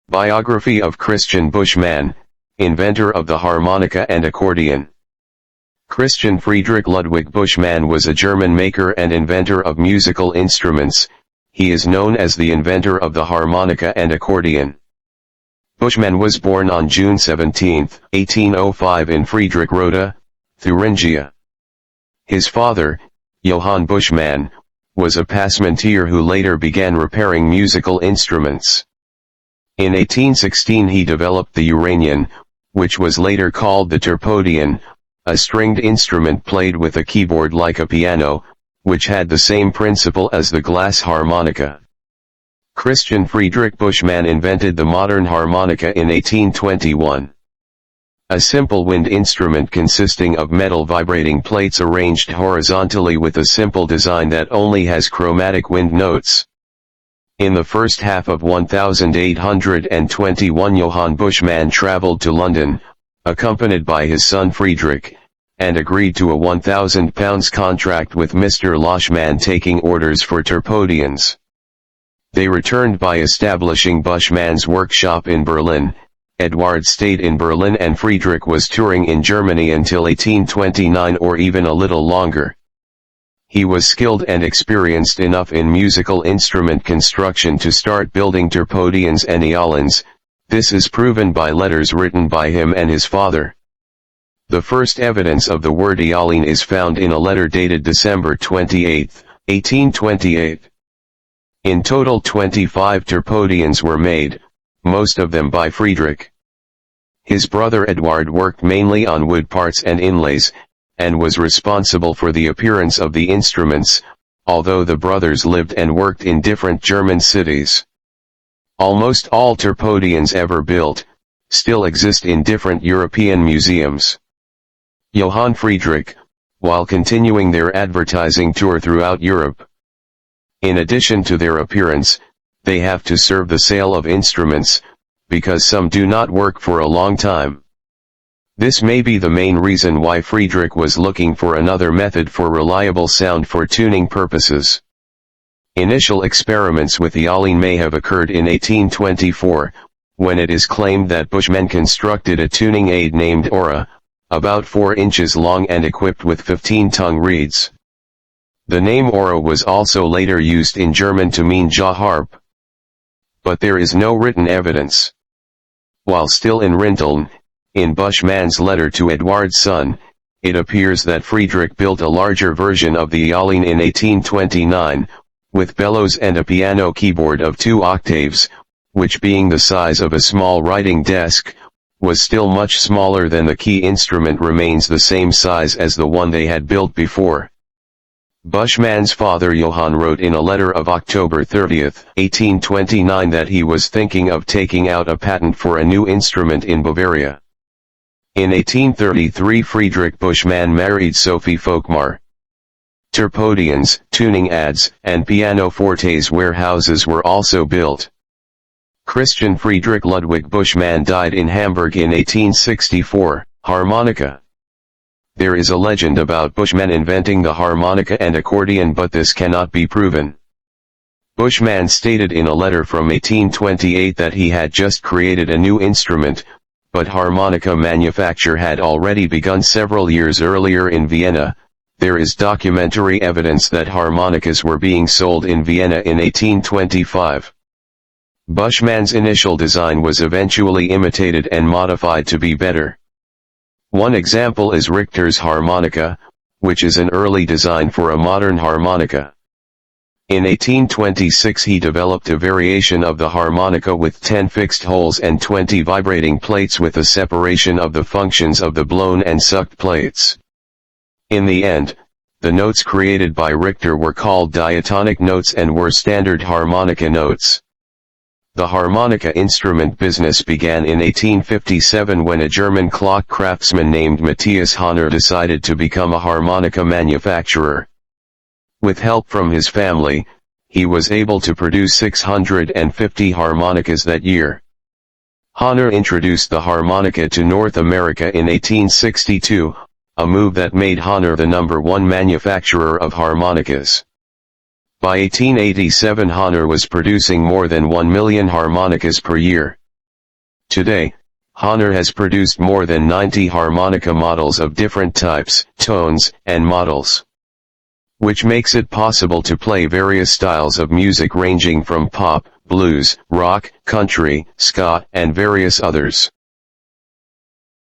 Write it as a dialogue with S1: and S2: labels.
S1: Biography of Christian Bushman, inventor of the harmonica and accordion. Christian Friedrich Ludwig Buschmann was a German maker and inventor of musical instruments. He is known as the inventor of the harmonica and accordion. Buschmann was born on June 17, 1805 in Friedrichroda, Thuringia. His father, Johann Buschmann, was a passementier who later began repairing musical instruments. In 1816 he developed the uranion, which was later called the terpodion, a stringed instrument played with a keyboard like a piano, which had the same principle as the glass harmonica. Christian Friedrich Buschmann invented the modern harmonica in 1821. A simple wind instrument consisting of metal vibrating plates arranged horizontally with a simple design that only has chromatic wind notes. In the first half of 1821 Johann Buschmann traveled to London, accompanied by his son Friedrich, and agreed to a £1,000 contract with Mr Löschmann taking orders for terpodions. They returned by establishing Buschmann's workshop in Berlin. Eduard stayed in Berlin and Friedrich was touring in Germany until 1829 or even a little longer. He was skilled and experienced enough in musical instrument construction to start building terpodions and aeolins. This is proven by letters written by him and his father. The first evidence of the word Aeoline is found in a letter dated December 28, 1828. In total 25 terpodions were made, most of them by Friedrich. His brother Eduard worked mainly on wood parts and inlays, and was responsible for the appearance of the instruments, although the brothers lived and worked in different German cities. Almost all terpodions ever built, still exist in different European museums. Johann Friedrich, while continuing their advertising tour throughout Europe. In addition to their appearance, they have to serve the sale of instruments, because some do not work for a long time. This may be the main reason why Friedrich was looking for another method for reliable sound for tuning purposes. Initial experiments with Aeoline may have occurred in 1824, when it is claimed that Buschmann constructed a tuning aid named Aura, about 4 inches long and equipped with 15-tongue reeds. The name Aura was also later used in German to mean jaw harp. But there is no written evidence. While still in Rinteln, in Buschmann's letter to Eduard's son, it appears that Friedrich built a larger version of the Aeoline in 1829, with bellows and a piano keyboard of 2 octaves, which being the size of a small writing desk, was still much smaller than the key instrument remains the same size as the one they had built before. Buschmann's father Johann wrote in a letter of October 30, 1829 that he was thinking of taking out a patent for a new instrument in Bavaria. In 1833 Friedrich Buschmann married Sophie Folkmar. Terpodions, tuning ads, and pianofortes warehouses were also built. Christian Friedrich Ludwig Buschmann died in Hamburg in 1864. Harmonica. There is a legend about Buschmann inventing the harmonica and accordion, but this cannot be proven. Buschmann stated in a letter from 1828 that he had just created a new instrument, but harmonica manufacture had already begun several years earlier in Vienna. There is documentary evidence that harmonicas were being sold in Vienna in 1825. Buschmann's initial design was eventually imitated and modified to be better. One example is Richter's harmonica, which is an early design for a modern harmonica. In 1826 he developed a variation of the harmonica with 10 fixed holes and 20 vibrating plates with a separation of the functions of the blown and sucked plates. In the end, the notes created by Richter were called diatonic notes and were standard harmonica notes. The harmonica instrument business began in 1857 when a German clock craftsman named Matthias Hohner decided to become a harmonica manufacturer. With help from his family, he was able to produce 650 harmonicas that year. Hohner introduced the harmonica to North America in 1862, a move that made Hohner the #1 manufacturer of harmonicas. By 1887 Hohner was producing more than 1 million harmonicas per year. Today, Hohner has produced more than 90 harmonica models of different types, tones, and models, which makes it possible to play various styles of music ranging from pop, blues, rock, country, ska, and various others.